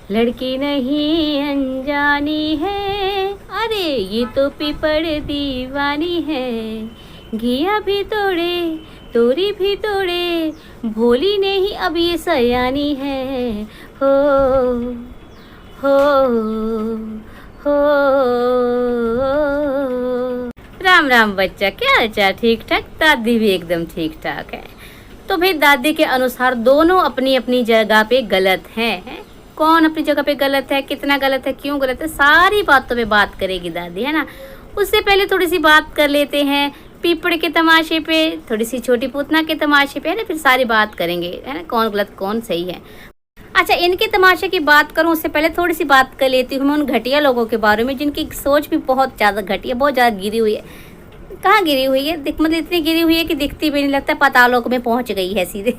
लड़की नहीं अनजानी है, अरे ये तो पीपड़ दीवानी है। घिया भी तोड़े, तोरी भी तोड़े, भोली नहीं अब ये सयानी है। हो हो हो। राम राम बच्चा, क्या हाल चाल? ठीक ठाक? दादी भी एकदम ठीक ठाक है। तो भाई दादी के अनुसार दोनों अपनी अपनी जगह पे गलत हैं। कौन अपनी जगह पे गलत है, कितना गलत है, क्यों गलत है, सारी बातों पे बात करेगी दादी, है ना। उससे पहले थोड़ी सी बात कर लेते हैं पीपड़ के तमाशे पे, थोड़ी सी छोटी पूतना के तमाशे पे, है ना। फिर सारी बात करेंगे, है ना, कौन गलत कौन सही है। अच्छा, इनके तमाशे की बात करूं उससे पहले थोड़ी सी बात कर लेती हूँ मैं उन घटिया लोगों के बारे में जिनकी सोच भी बहुत ज़्यादा घटिया, बहुत ज़्यादा गिरी हुई है। कहाँ गिरी हुई है? मतलब इतनी गिरी हुई है कि दिखती भी नहीं, लगता पातालों में पहुंच गई है सीधे।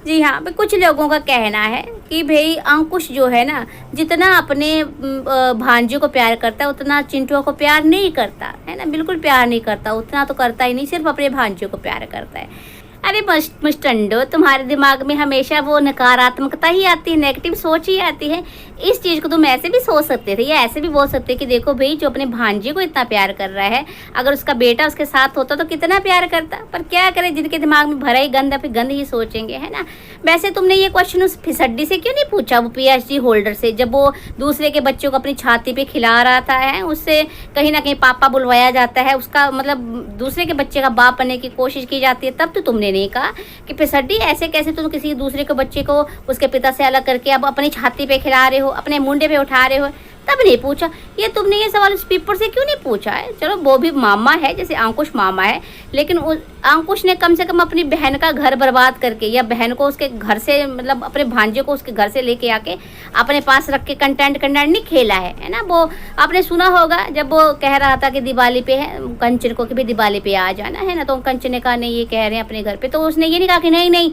जी हाँ, कुछ लोगों का कहना है कि भाई अंकुश जो है ना, जितना अपने भांजे को प्यार करता है उतना चिंटुआ को प्यार नहीं करता, है ना। बिल्कुल प्यार नहीं करता, उतना तो करता ही नहीं, सिर्फ अपने भांजे को प्यार करता है। अरे मुस्टंडो, तुम्हारे दिमाग में हमेशा वो नकारात्मकता ही आती है, नेगेटिव सोच ही आती है। इस चीज़ को तुम ऐसे भी सोच सकते थे या ऐसे भी बोल सकते कि देखो भाई, जो अपने भांजे को इतना प्यार कर रहा है, अगर उसका बेटा उसके साथ होता तो कितना प्यार करता। पर क्या करे, जिनके दिमाग में भरा ही गंद, फिर गंद ही सोचेंगे, है ना। वैसे तुमने ये क्वेश्चन उस फिसड्डी से क्यों नहीं पूछा, वो PhD होल्डर से, जब वो दूसरे के बच्चों को अपनी छाती पे खिला रहा था, है, उससे कहीं ना कहीं पापा बुलवाया जाता है, उसका मतलब दूसरे के बच्चे का बाप बनने की कोशिश की जाती है। तब तो तुमने नहीं कहा कि फिसड्डी ऐसे कैसे तुम किसी दूसरे के बच्चे को उसके पिता से अलग करके अब अपनी छाती पे खिला रहे हो, अपने मुंडे पे उठा रहे हो। तब नहीं पूछा। ये तुमने ये सवाल उस पीपड़ से क्यों नहीं पूछा है? चलो वो भी मामा है, जैसे अंकुश मामा है, लेकिन अंकुश ने कम से कम अपनी बहन का घर बर्बाद करके, या बहन को उसके घर से, मतलब अपने भांजे को उसके घर से लेके आके अपने पास रख के कंटेंट नहीं खेला है ना। वो आपने सुना होगा जब वो कह रहा था कि दिवाली पे है कंचन को कि भाई दिवाली पे आ जाना, है ना। तो कंचन ने कहा नहीं, ये कह रहे हैं अपने घर पे, तो उसने ये नहीं कहा कि नहीं नहीं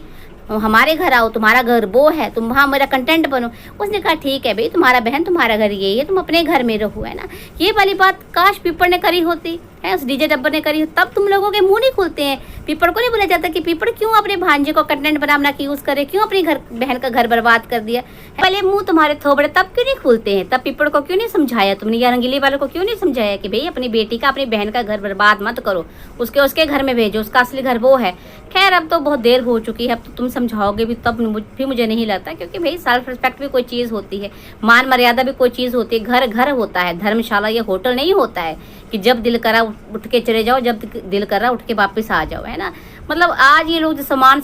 हमारे घर आओ, तुम्हारा घर वो है, तुम वहाँ मेरा कंटेंट बनो। उसने कहा ठीक है भाई, तुम्हारा बहन तुम्हारा घर यही है, तुम अपने घर में रहो, है ना। ये वाली बात काश पीपड़ ने करी होती है, उस डीजे डब्बर ने करी हो, तब तुम लोगों के मुंह नहीं खुलते हैं। पीपड़ को नहीं बोला जाता कि पीपड़ क्यों अपने भांजे को कंटेंट बनाना की यूज करे, क्यों अपनी बहन का घर बर्बाद कर दिया। पहले मुंह तुम्हारे थोबड़े तब क्यों नहीं खुलते हैं? तब पीपड़ को क्यों नहीं समझाया तुमने, या रंगीले वालों को क्यों नहीं समझाया कि भाई अपनी बेटी का, अपनी बहन का घर बर्बाद मत करो, उसके घर में भेजो, उसका असली घर वो है। खैर, अब तो बहुत देर हो चुकी है, अब तो तुम समझाओगे भी तब भी मुझे नहीं लगता, क्योंकि भाई सेल्फ रिस्पेक्ट भी कोई चीज़ होती है, मान मर्यादा भी कोई चीज़ होती है। घर घर होता है, धर्मशाला या होटल नहीं होता है कि जब दिल करा उठ के चले जाओ, जब दिल करा उठ के वापस आ जाओ, है ना। मतलब आज ये लोग जो समान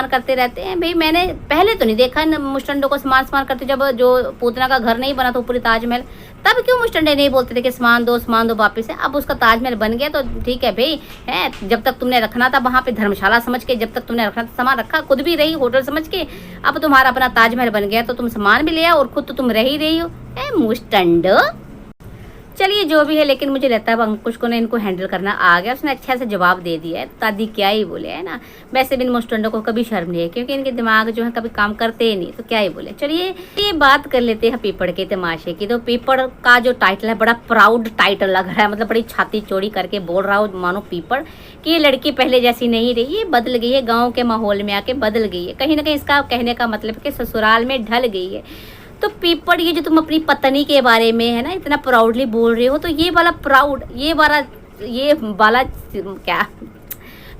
करते रहते हैं, भाई मैंने पहले तो नहीं देखा मुस्टंडो को समान करते। जब जो पूतना का घर नहीं बना था पूरी ताजमहल, तब क्यों मुस्टंडे नहीं बोलते थे कि सामान दो वापस है। अब उसका ताजमहल बन गया तो ठीक है भाई, है, जब तक तुमने रखना था वहाँ पे धर्मशाला समझ के, जब तक तुमने रखना था सामान रखा, खुद भी रही होटल समझ के। अब तुम्हारा अपना ताजमहल बन गया तो तुम सामान भी ले आओ और खुद तो तुम रह ही रही हो, मुस्टंडो। चलिए जो भी है, लेकिन मुझे लगता है अब अंकुश को ना इनको हैंडल करना आ गया, उसने अच्छा से जवाब दे दिया है। दादी क्या ही बोले, है ना। वैसे भी इन मुस्टंडों को कभी शर्म नहीं है, क्योंकि इनके दिमाग जो है कभी काम करते ही नहीं, तो क्या ही बोले। चलिए ये बात कर लेते हैं पीपड़ के तमाशे की। तो पीपड़ का जो टाइटल है बड़ा प्राउड टाइटल लग रहा है, मतलब बड़ी छाती चौड़ी करके बोल रहा हो मानो पीपड़ कि ये लड़की पहले जैसी नहीं रही, ये बदल गई है, गाँव के माहौल में आके बदल गई है। कहीं ना कहीं इसका कहने का मतलब है कि ससुराल में ढल गई है। तो पीपड़, ये जो तुम अपनी पत्नी के बारे में, है ना, इतना प्राउडली बोल रहे हो, तो ये वाला प्राउड, ये वाला क्या,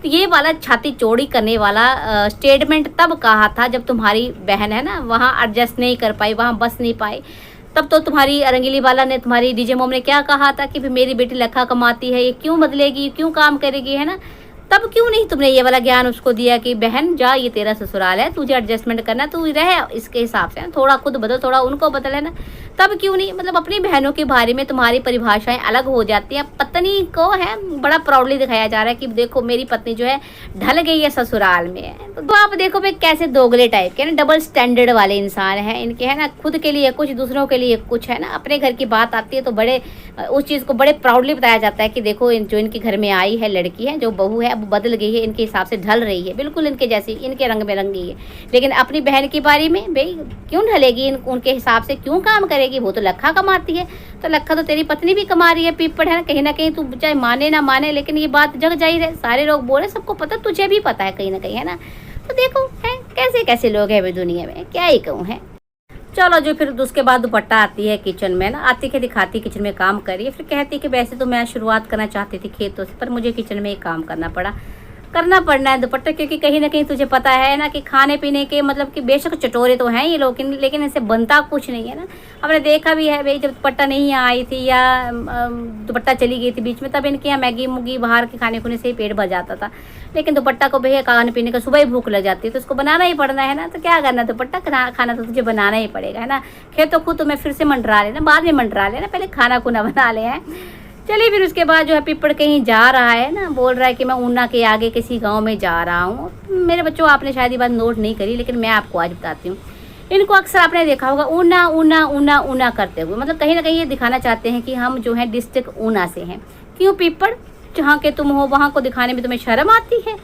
तो ये वाला छाती चौड़ी करने वाला स्टेटमेंट तब कहा था जब तुम्हारी बहन, है ना, वहाँ एडजस्ट नहीं कर पाई, वहाँ बस नहीं पाई। तब तो तुम्हारी रंगीली वाला ने, तुम्हारी डीजे मोम ने क्या कहा था कि मेरी बेटी लखा कमाती है, ये क्यों बदलेगी, क्यों काम करेगी, है ना। तब क्यों नहीं तुमने ये वाला ज्ञान उसको दिया कि बहन जा, ये तेरा ससुराल है, तुझे एडजस्टमेंट करना, तू रह इसके हिसाब से, थोड़ा खुद बदल, थोड़ा उनको बदल, है ना। तब क्यों नहीं, मतलब अपनी बहनों के बारे में तुम्हारी परिभाषाएं अलग हो जाती हैं। पत्नी को है बड़ा प्राउडली दिखाया जा रहा है कि देखो मेरी पत्नी जो है ढल गई है ससुराल में, है। तो आप देखो भाई कैसे दोगले टाइप के ना, डबल स्टैंडर्ड वाले इंसान हैं इनके, है ना। खुद के लिए कुछ, दूसरों के लिए कुछ, है ना। अपने घर की बात आती है तो बड़े उस चीज़ को बड़े प्राउडली बताया जाता है कि देखो जो इनके घर में आई है लड़की है, जो बहू है, बदल गई है, इनके हिसाब से ढल रही है, बिल्कुल इनके जैसी, इनके रंग में रंगी है। लेकिन अपनी बहन की बारी में भाई क्यों ढलेगी, उनके हिसाब से क्यों काम करेगी, वो तो लखा कमाती है। तो लखा तो तेरी पत्नी भी कमा रही है पीपड़, है ना। कहीं ना कहीं तू चाहे माने ना माने, लेकिन ये बात जग जाहिर है, सारे लोग बोले, सबको पता, तुझे भी पता है कहीं ना कहीं, है ना। तो देखो है कैसे कैसे लोग हैं दुनिया में, क्या ही कहूँ है। चलो जो फिर उसके बाद दुपट्टा आती है किचन में ना, आती के दिखाती किचन में काम कर रही है, फिर कहती कि वैसे तो मैं शुरुआत करना चाहती थी खेतों से, पर मुझे किचन में एक काम करना पड़ना है दुपट्टा, क्योंकि कहीं ना कहीं तुझे पता है ना कि खाने पीने के मतलब कि बेशक चटोरे तो हैं ये लोग, लेकिन इनसे बनता कुछ नहीं है ना। हमने देखा भी है भाई, जब दुपट्टा नहीं आई थी या दुपट्टा चली गई थी बीच में, तब इनके यहाँ मैगी मुगी बाहर के खाने खुने से ही पेट भर जाता था। लेकिन दुपट्टा को भैया खाने पीने का सुबह ही भूख लग जाती है, तो उसको बनाना ही पड़ना है ना, तो क्या करना, दुपट्टा खाना तो तुझे बनाना ही पड़ेगा है ना। खेतों खुद तुम्हें फिर से मंडरा लेना, बाद में मंडरा लेना, पहले खाना खुना बना ले हैं। चलिए फिर उसके बाद जो है पिपड़ कहीं जा रहा है ना, बोल रहा है कि मैं ऊना के आगे किसी गांव में जा रहा हूँ। मेरे बच्चों आपने शायद ये बात नोट नहीं करी, लेकिन मैं आपको आज बताती हूँ। इनको अक्सर आपने देखा होगा ऊना ऊना ऊना ऊना करते हुए, मतलब कहीं ना कहीं ये दिखाना चाहते हैं कि हम जो है डिस्ट्रिक्ट ऊना से हैं। क्यों पिपड़, जहाँ के तुम हो वहाँ को दिखाने में तुम्हें शर्म आती है?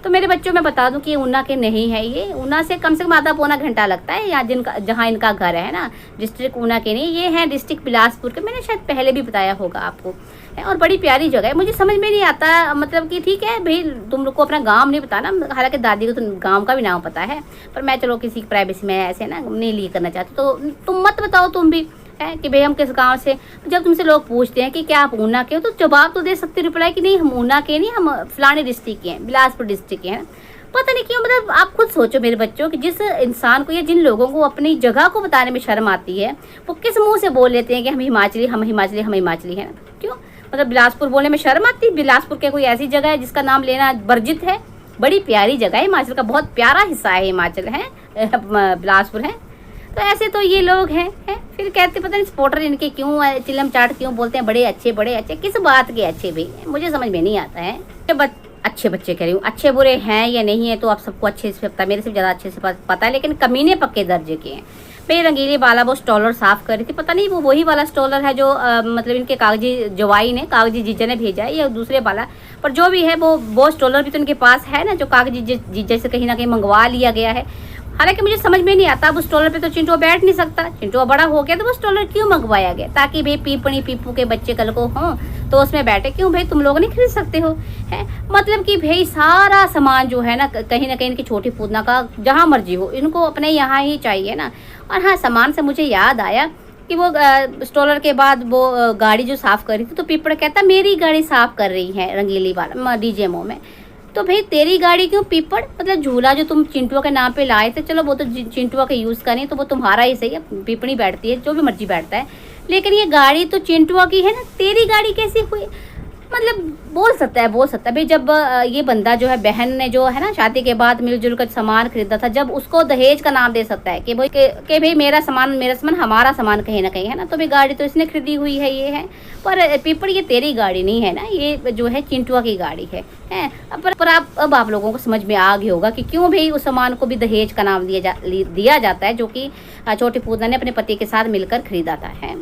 तो मेरे बच्चों में बता दूं कि ऊना के नहीं है, ये ऊना से कम आधा पौना घंटा लगता है यहाँ जहाँ इनका घर है ना। डिस्ट्रिक्ट ऊना के नहीं, ये है डिस्ट्रिक्ट बिलासपुर के, मैंने शायद पहले भी बताया होगा आपको। और बड़ी प्यारी जगह है, मुझे समझ में नहीं आता, मतलब कि ठीक है भाई तुम लोग को अपना गांव नहीं बताना, हालांकि दादी को तो गांव का भी नाम पता है, पर मैं चलो किसी प्राइवेसी में ऐसे ना नहीं लिए करना चाहती, तो तुम मत बताओ तुम भी है कि भाई हम किस गांव से। जब तुमसे लोग पूछते हैं कि क्या आप ऊना के हो, तो जवाब तो दे सकते, रिप्लाई कि नहीं हम ऊना के नहीं, हम फलाने डिस्ट्रिक्ट के हैं, बिलासपुर डिस्ट्रिक्ट के हैं। पता नहीं क्यों, मतलब आप खुद सोचो मेरे बच्चों कि जिस इंसान को या जिन लोगों को अपनी जगह को बताने में शर्म आती है, वो किस मुंह से बोल लेते हैं कि हम हिमाचली हैं। क्यों, मतलब बिलासपुर बोलने में शर्म आती है? बिलासपुर के कोई ऐसी जगह है जिसका नाम लेना वर्जित है? बड़ी प्यारी जगह है, हिमाचल का बहुत प्यारा हिस्सा है हिमाचल है, बिलासपुर है। तो ऐसे तो ये लोग हैं फिर कहते पता नहीं स्पोर्टर इनके क्यों चिलम चाट क्यों बोलते हैं, बड़े अच्छे, किस बात के अच्छे भाई, मुझे समझ में नहीं आता है। अच्छे बच्चे कह रही हूँ, अच्छे बुरे हैं या नहीं है तो आप सबको अच्छे से पता है, मेरे से ज़्यादा अच्छे से पता है, लेकिन कमीने पक्के दर्जे के हैं। मेरी रंगीली वाला वो स्टॉलर साफ कर रही थी, पता नहीं वो वही वाला स्टॉलर है जो मतलब इनके कागजी जवाई ने, कागजी जीजा ने भेजा है या दूसरे वाला, पर जो भी है वो स्टॉलर भी तो इनके पास है ना, जो कागजी जीजा से कहीं ना कहीं मंगवा लिया गया है। हालांकि मुझे समझ में नहीं आता, अब उस स्टॉलर पे तो चिंटू बैठ नहीं सकता, चिंटू बड़ा हो गया, तो वो स्टॉलर क्यों मंगवाया गया? ताकि भाई पीपणी पीपू के बच्चे कल को हों तो उसमें बैठे। क्यों भाई तुम लोग नहीं खरीद सकते हो? है मतलब कि भाई सारा सामान जो है ना कहीं इनकी छोटी पूतना का जहाँ मर्जी हो, इनको अपने यहाँ ही चाहिए ना। और हाँ, सामान से मुझे याद आया कि वो स्टॉलर के बाद वो गाड़ी जो साफ कर रही थी, तो पीपड़ कहता मेरी गाड़ी साफ कर रही है रंगीली वाला डीजेमो में। तो भाई तेरी गाड़ी क्यों पीपड़, मतलब झूला जो तुम चिंटुआ के नाम पे लाए थे, चलो वो तो चिंटुआ का यूज़ करें तो वो तुम्हारा ही सही है, पीपड़ी बैठती है जो भी मर्जी बैठता है, लेकिन ये गाड़ी तो चिंटुआ की है ना, तेरी गाड़ी कैसी हुई? मतलब बोल सकता है भाई। जब ये बंदा जो है बहन ने जो है ना शादी के बाद मिलजुल कर सामान खरीदा था, जब उसको दहेज का नाम दे सकता है कि भाई के भाई मेरा सामान हमारा सामान कहीं ना कहीं है ना, तो भाई गाड़ी तो इसने खरीदी हुई है ये है, पर पीपड़ ये तेरी गाड़ी नहीं है ना, ये जो है चिंटुआ की गाड़ी है। पर अब आप लोगों को समझ में आ गया होगा कि क्यों भाई उस सामान को भी दहेज का नाम दिया जाता है, जो कि छोटी पूतना ने अपने पति के साथ मिलकर खरीदा था। है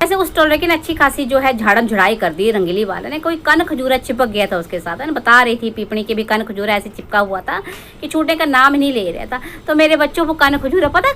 ऐसे उस स्टॉलर की अच्छी खासी जो है झाड़म झुड़ाई कर दी रंगीली वाले ने। कोई कन खजूरा चिपक गया था उसके साथ, है ना, बता रही थी पीपणी के भी कन खजूरा ऐसे चिपका हुआ था कि छूटने का नाम ही नहीं ले रहा था। तो मेरे बच्चों को कन खजूरा पता है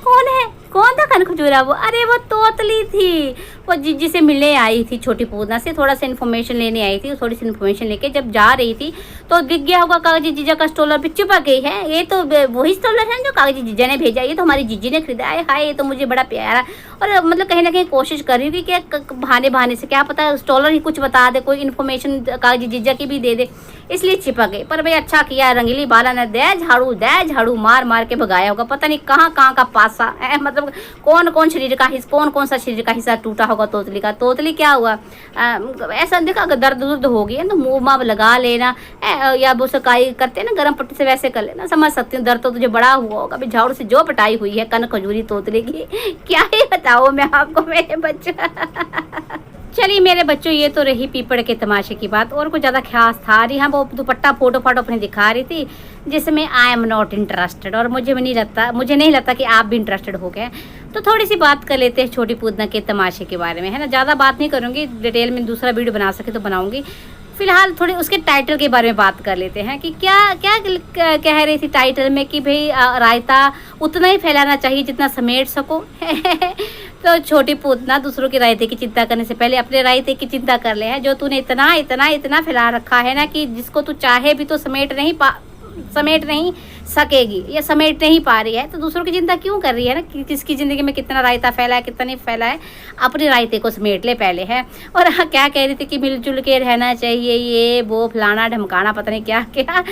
कौन था कन खजूरा? वो अरे वो तोतली थी, वो जिज्जी से मिलने आई थी, छोटी पूतना से थोड़ा सा इन्फॉर्मेशन लेने आई थी। थोड़ी सी इन्फॉर्मेशन लेके जब जा रही थी तो दिख गया होगा कागजी जीजा का स्टॉलर पे चिपक गई है। ये तो वही स्टॉलर है जो कागजी जीजा ने भेजा, ये तो हमारी जीजी ने खरीदा है। हाय ये तो मुझे बड़ा प्यारा, और मतलब कहीं ना कहीं कोशिश कर रही हूँ कि बहाने से क्या पता स्टॉलर ही कुछ बता दे, कोई इन्फॉर्मेशन कागजी जीजा की भी दे दे, इसलिए चिपक गई। पर भाई अच्छा किया रंगीली बाला ने, दे झाड़ू मार के भगाया होगा। पता नहीं कहाँ का पासा है, मतलब कौन सा शरीर का हिस्सा टूटा होगा तोतली का। तोतली क्या हुआ, ऐसा देखा अगर दर्द हो गई है तो मुँह माँ लगा लेना, या वो सकाई करते हैं ना गर्म पट्टी से, वैसे कर लेना, समझ सकती हूँ। दर्द तो तुझे बड़ा हुआ होगा, अभी झाड़ू से जो पिटाई हुई है कन खजूरी तोतली की, क्या ही बताओ मैं आपको मेरे बच्चों। चलिए मेरे बच्चों, ये तो रही पीपड़ के तमाशे की बात, और कुछ ज़्यादा खास था नहीं। हाँ वो दुपट्टा फोटो अपने दिखा रही थी जिसमें आई एम नॉट इंटरेस्टेड, और मुझे नहीं लगता कि आप भी इंटरेस्टेड हो गए। तो थोड़ी सी बात कर लेते हैं छोटी पूतना के तमाशे के बारे में, है ना। ज़्यादा बात नहीं करूँगी, डिटेल में दूसरा वीडियो बना सके तो बनाऊँगी। फिलहाल थोड़ी उसके टाइटल के बारे में बात कर लेते हैं कि क्या कह रही थी टाइटल में कि भाई रायता उतना ही फैलाना चाहिए जितना समेट सको। तो छोटी पूतना दूसरों के रायते की चिंता करने से पहले अपने रायते की चिंता कर ले, है जो तूने इतना फैला रखा है ना कि जिसको तू चाहे भी तो समेट नहीं सकेगी, ये समेट नहीं पा रही है, तो दूसरों की चिंता क्यों कर रही है ना कि किसकी ज़िंदगी में कितना रायता फैला है, कितना नहीं फैला है। अपने रायते को समेट ले पहले है। और हाँ, क्या कह रही थी कि मिलजुल के रहना चाहिए, ये वो फलाना ढमकाना पता नहीं क्या क्या।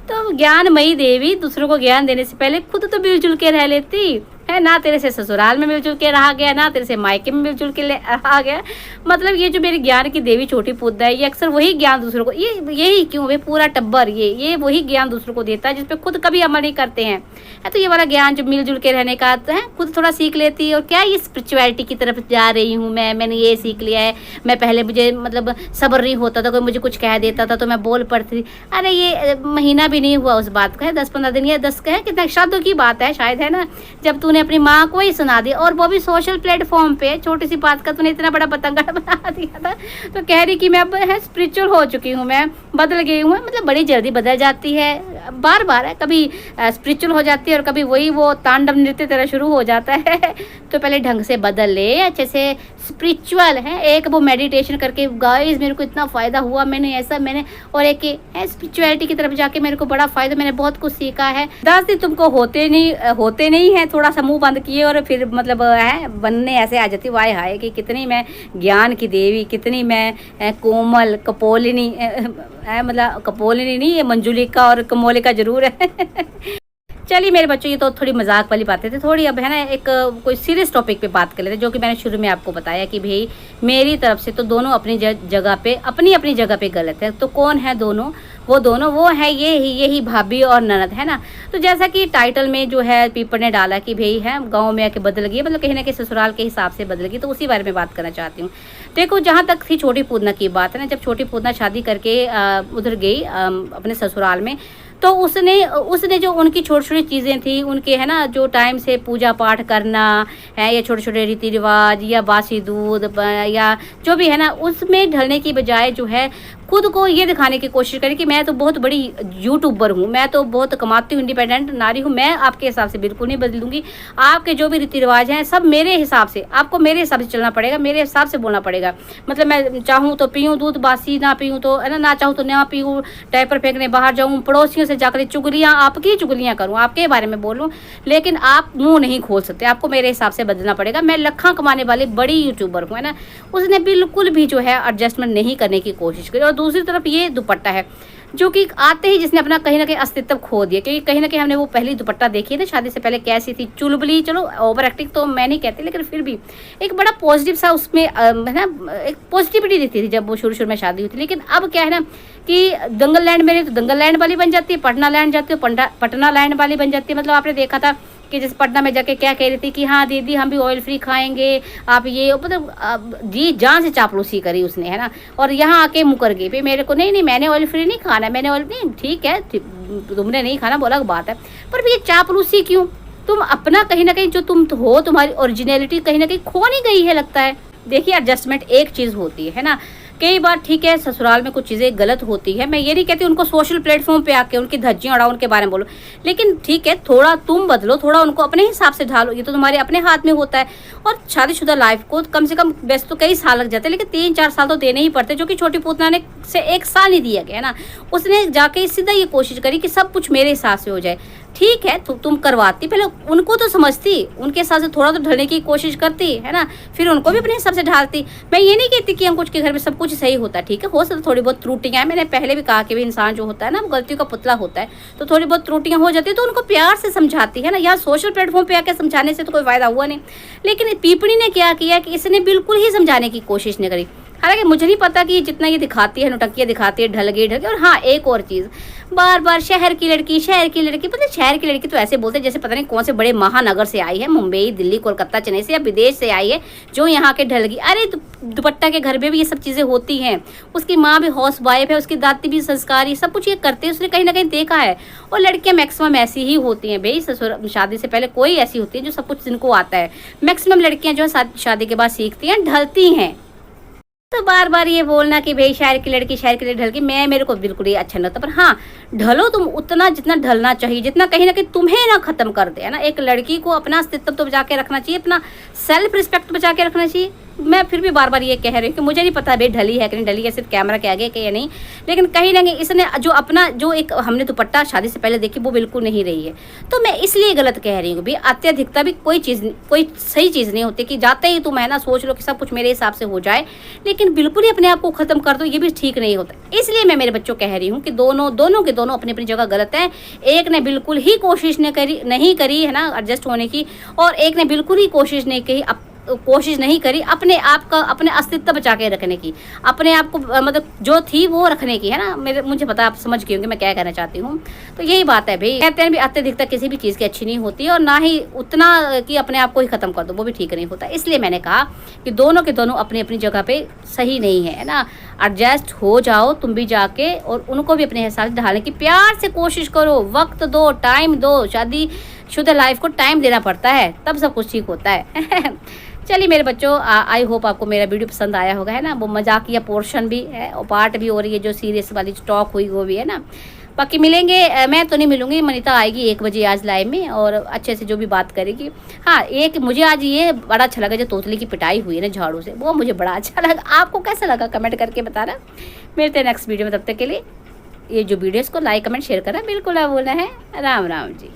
तो ज्ञानमयी देवी दूसरों को ज्ञान देने से पहले खुद तो मिलजुल के रह लेती है ना। तेरे से ससुराल में मिलजुल के रहा गया, ना तेरे से मायके में मिलजुल के रहा गया। मतलब ये जो मेरी ज्ञान की देवी छोटी पूतना है, ये अक्सर वही ज्ञान दूसरों को, ये यही क्यों वे पूरा टब्बर ये वही ज्ञान दूसरों को देता है जिस पे खुद कभी अमल नहीं करते हैं। तो ये वाला ज्ञान जो मिलजुल के रहने का है, खुद थोड़ा सीख लेती। और क्या ये स्पिरिचुअलिटी की तरफ जा रही हूँ मैंने ये सीख लिया है। मैं पहले मुझे मतलब सब्र नहीं होता था, कोई मुझे कुछ कह देता था तो मैं बोल पड़ती थी। अरे ये महीना भी नहीं हुआ उस बात का है, 10-15 दिन या 10 का है, कितना शब्दों की बात है शायद, है ना, जब तूने अपनी माँ को ही सुना दी, और वो भी सोशल प्लेटफॉर्म पे। छोटी सी बात का तूने इतना बड़ा पतंगड़ बना दिया था। तो कह रही कि मैं अब है स्पिरिचुअल हो चुकी हूँ, मैं बदल गई हूँ। मतलब बड़ी जल्दी बदल जाती है, बार बार है, कभी स्पिरिचुअल हो जाती है और कभी वही वो तांडव नृत्य तरह शुरू हो जाता है। तो पहले ढंग से बदल ले, अच्छे से स्पिरिचुअल है। एक वो मेडिटेशन करके गाइस मेरे को इतना फ़ायदा हुआ, मैंने और एक है स्पिरिचुअलिटी की तरफ जाके मेरे को बड़ा फ़ायदा, मैंने बहुत कुछ सीखा है। 10 दिन तुमको होते नहीं है, थोड़ा सा मुंह बंद किए और फिर मतलब है बनने ऐसे आ जाती। वाय हाय कि कितनी मैं ज्ञान की देवी, कितनी मैं कोमल कपोलिनी मतलब कपोलिनी नहीं, ये मंजुलिका और कमोलिका जरूर है। चलिए मेरे बच्चों, ये तो थोड़ी मजाक वाली बातें थी। थोड़ी अब है ना एक कोई सीरियस टॉपिक पे बात कर लेते हैं, जो कि मैंने शुरू में आपको बताया कि भाई मेरी तरफ से तो दोनों अपनी जगह पे अपनी जगह पे गलत है। तो कौन है दोनों? वो है यही भाभी और ननद, है ना। तो जैसा कि टाइटल में जो है पीपल ने डाला कि भाई है गाँव में आके बदल गई, मतलब कहीं ना कहीं ससुराल के हिसाब से बदल गई, तो उसी बारे में बात करना चाहती हूँ। देखो, जहाँ तक थी छोटी पूतना की बात है ना, जब छोटी पूतना शादी करके उधर गई अपने ससुराल में, तो उसने जो उनकी छोटी छोटी चीज़ें थी उनके, है ना, जो टाइम से पूजा पाठ करना है या छोटे छोटे रीति रिवाज या बासी दूध या जो भी है ना, उसमें ढलने की बजाय जो है खुद को ये दिखाने की कोशिश करी कि मैं तो बहुत बड़ी यूट्यूबर हूँ, मैं तो बहुत कमाती हूँ, इंडिपेंडेंट नारी हूँ, मैं आपके हिसाब से बिल्कुल नहीं बदलूंगी। आपके जो भी रीति रिवाज हैं सब मेरे हिसाब से, आपको मेरे हिसाब से चलना पड़ेगा, मेरे हिसाब से बोलना पड़ेगा। मतलब मैं चाहूँ तो पीऊँ दूध बासी, ना पीऊँ तो है ना चाहूँ तो ना पीऊँ, डायपर फेंकने बाहर जाऊँ, पड़ोसियों से जाकर चुगलियाँ, आपकी चुगलियाँ करूँ, आपके बारे में बोलूँ, लेकिन आप मुँह नहीं खोल सकते, आपको मेरे हिसाब से बदलना पड़ेगा। मैं लखा कमाने वाली बड़ी यूट्यूबर हूँ, है ना। उसने बिल्कुल भी जो है एडजस्टमेंट नहीं करने की कोशिश करी। और दूसरी तरफ ये दुपट्टा है जो कि आते ही जिसने अपना कहीं ना कहीं अस्तित्व खो दिया, क्योंकि कहीं ना कहीं हमने वो पहली दुपट्टा देखी है ना शादी से पहले, कैसी थी, चुलबुली, चलो ओवर एक्टिंग तो मैं नहीं कहती, लेकिन फिर भी एक बड़ा पॉजिटिव सा उसमें है ना, एक पॉजिटिविटी दिखती थी जब वो शुरू में शादी हुई थी। लेकिन अब क्या है ना कि दंगल लैंड में तो दंगल लैंड वाली बन जाती है, पटना लैंड जाती है पटना लैंड वाली बन जाती है। मतलब आपने देखा था कि जैसे पटना में जाके क्या कह रही थी कि हाँ दीदी हम भी ऑयल फ्री खाएंगे, आप ये, मतलब जी जान से चापलूसी करी उसने, है ना। और यहाँ आके मुकर गई फिर मेरे को, नहीं मैंने ऑयल फ्री नहीं खाना, मैंने ऑयल नहीं, ठीक है तुमने नहीं खाना वो अलग बात है, पर ये चापलूसी क्यों? तुम अपना कहीं ना कहीं जो तुम हो, तुम्हारी ओरिजिनलिटी कहीं ना कहीं खो नहीं गई है लगता है। देखिए, एडजस्टमेंट एक चीज़ होती है ना। कई बार ठीक है ससुराल में कुछ चीज़ें गलत होती है, मैं ये नहीं कहती उनको सोशल प्लेटफॉर्म पे आके उनकी धज्जियां उड़ाओ, उनके बारे में बोलो, लेकिन ठीक है थोड़ा तुम बदलो, थोड़ा उनको अपने हिसाब से ढालो, ये तो तुम्हारे अपने हाथ में होता है। और शादीशुदा लाइफ को कम से कम वैसे तो कई साल लग जाते हैं, लेकिन 3-4 साल तो देने ही पड़ते, जो कि छोटी पूतना ने से 1 साल नहीं दिया गया, है ना। उसने जाके सीधा ये कोशिश करी कि सब कुछ मेरे हिसाब से हो जाए। ठीक है तो तुम करवाती, पहले उनको तो समझती, उनके हिसाब से थोड़ा तो ढलने की कोशिश करती, है ना, फिर उनको भी अपने हिसाब से ढालती। मैं ये नहीं कहती कि हम कुछ के घर में सब कुछ सही होता है, ठीक है, हो सकता थोड़ी बहुत त्रुटियां हैं, मैंने पहले भी कहा कि भी इंसान जो होता है ना गलतियों का पुतला होता है, तो थोड़ी बहुत त्रुटियां हो जाती है, तो उनको प्यार से समझाती है ना। यहाँ सोशल प्लेटफॉर्म पे आके समझाने से तो कोई फायदा हुआ नहीं। लेकिन पीपणी ने क्या किया कि इसने बिल्कुल ही समझाने की कोशिश नहीं करी। हालांकि मुझे नहीं पता कि जितना ये दिखाती है, नौटंकियाँ दिखाती है, ढल गई। और हाँ, एक और चीज़, बार बार शहर की लड़की, मतलब शहर की लड़की तो ऐसे बोलते हैं जैसे पता नहीं कौन से बड़े महानगर से आई है, मुंबई, दिल्ली, कोलकाता, चेन्नई से या विदेश से आई है जो यहाँ के ढल गई। अरे दुपट्टा के घर में भी ये सब चीज़ें होती हैं। उसकी माँ भी हाउस वाइफ है, उसकी दादी भी संस्कारी, सब कुछ ये करते हैं, उसने कहीं ना कहीं देखा है। और लड़कियाँ मैक्सिमम ऐसी ही होती हैं भाई, ससुर शादी से पहले कोई ऐसी होती है जो सब कुछ जिनको आता है। मैक्सिमम लड़कियाँ जो है शादी के बाद सीखती हैं, ढलती हैं। तो बार बार ये बोलना कि भाई शहर की लड़की ढल की, मेरे को बिल्कुल ही अच्छा नहीं लगता। पर हाँ, ढलो तुम उतना जितना ढलना चाहिए, जितना कहीं ना कहीं तुम्हें ना खत्म कर दे, है ना। एक लड़की को अपना अस्तित्व तो बचा के रखना चाहिए, अपना सेल्फ रिस्पेक्ट बचा के रखना चाहिए। मैं फिर भी बार बार ये कह रही हूँ कि मुझे नहीं पता भाई ढली है कि नहीं ढली है, सिर्फ कैमरा के आगे कि या नहीं, लेकिन कहीं ना कहीं इसने जो अपना जो एक हमने दुपट्टा शादी से पहले देखी वो बिल्कुल नहीं रही है। तो मैं इसलिए गलत कह रही हूँ भाई, अत्यधिकता भी कोई सही चीज़ नहीं होती कि जाते ही तुम है ना सोच लो कि सब कुछ मेरे हिसाब से हो जाए, लेकिन बिल्कुल ही अपने आप को ख़त्म कर दो, ये भी ठीक नहीं होता। इसलिए मैं मेरे बच्चों कह रही हूँ कि दोनों के दोनों अपनी अपनी जगह गलत हैं। एक ने बिल्कुल ही कोशिश नहीं करी है ना एडजस्ट होने की, और एक ने बिल्कुल ही कोशिश नहीं करी अपने आप का, अपने अस्तित्व बचा के रखने की, अपने आप को मतलब जो थी वो रखने की, है ना। मुझे पता, आप समझ गए होंगे मैं क्या कहना चाहती हूँ। तो यही बात है भाई, कहते हैं भी अत्यधिकता किसी भी चीज़ की अच्छी नहीं होती, और ना ही उतना कि अपने आप को ही ख़त्म कर दो, वो भी ठीक नहीं होता। इसलिए मैंने कहा कि दोनों के दोनों अपनी अपनी जगह पे सही नहीं है ना। एडजस्ट हो जाओ तुम भी जाके, और उनको भी अपने हिसाब से ढालने की प्यार से कोशिश करो, वक्त दो, टाइम दो। शादीशुदा लाइफ को टाइम देना पड़ता है, तब सब कुछ ठीक होता है। चलिए मेरे बच्चों, आई होप आपको मेरा वीडियो पसंद आया होगा, है ना। वो मजाकिया पोर्शन भी है और पार्ट भी हो रही है, जो सीरियस वाली टॉक हुई वो भी है ना। बाकी मिलेंगे, मैं तो नहीं मिलूंगी, मनीता आएगी 1 बजे आज लाइव में, और अच्छे से जो भी बात करेगी। हाँ, एक मुझे आज ये बड़ा अच्छा लगा, जो तोतली की पिटाई हुई है ना झाड़ू से, वो मुझे बड़ा अच्छा लगा। आपको कैसा लगा कमेंट करके बताना। मिलते हैं नेक्स्ट वीडियो में, तब तक के लिए ये जो वीडियोज़ को लाइक कमेंट शेयर करना बिल्कुल ना भूलना है। राम राम जी।